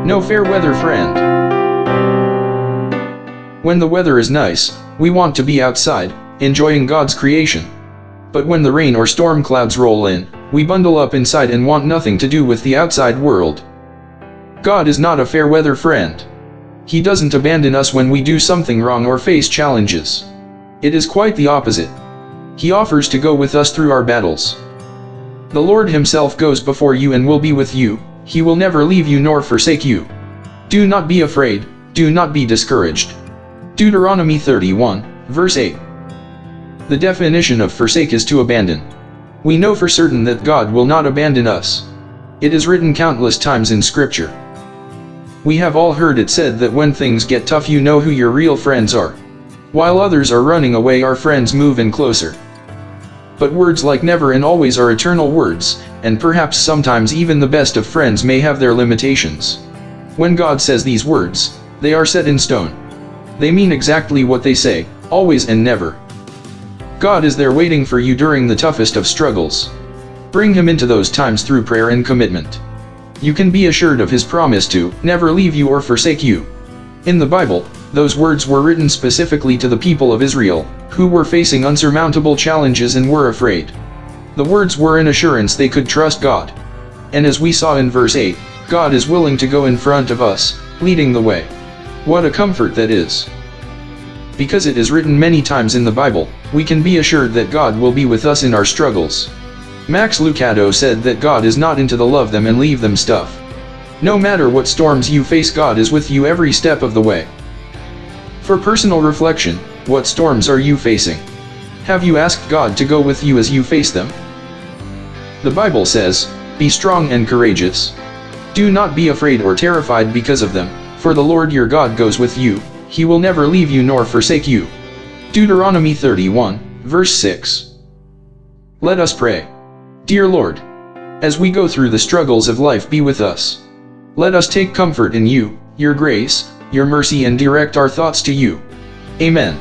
No fair weather friend. When the weather is nice, we want to be outside, enjoying God's creation. But when the rain or storm clouds roll in, we bundle up inside and want nothing to do with the outside world. God is not a fair weather friend. He doesn't abandon us when we do something wrong or face challenges. It is quite the opposite. He offers to go with us through our battles. The Lord Himself goes before you and will be with you. He will never leave you nor forsake you. Do not be afraid, do not be discouraged. Deuteronomy 31, verse 8. The definition of forsake is to abandon. We know for certain that God will not abandon us. It is written countless times in Scripture. We have all heard it said that when things get tough, you know who your real friends are. While others are running away, our friends move in closer. But words like never and always are eternal words, and perhaps sometimes even the best of friends may have their limitations. When God says these words, they are set in stone. They mean exactly what they say, always and never. God is there waiting for you during the toughest of struggles. Bring Him into those times through prayer and commitment. You can be assured of His promise to never leave you or forsake you. In the Bible, those words were written specifically to the people of Israel, who were facing unsurmountable challenges and were afraid. The words were an assurance they could trust God. And as we saw in verse 8, God is willing to go in front of us, leading the way. What a comfort that is! Because it is written many times in the Bible, we can be assured that God will be with us in our struggles. Max Lucado said that God is not into the love them and leave them stuff. No matter what storms you face, God is with you every step of the way. For personal reflection, what storms are you facing? Have you asked God to go with you as you face them? The Bible says, "Be strong and courageous. Do not be afraid or terrified because of them, for the Lord your God goes with you. He will never leave you nor forsake you." Deuteronomy 31, verse 6. Let us pray. Dear Lord, as we go through the struggles of life, be with us. Let us take comfort in you, your grace, your mercy, and direct our thoughts to you. Amen.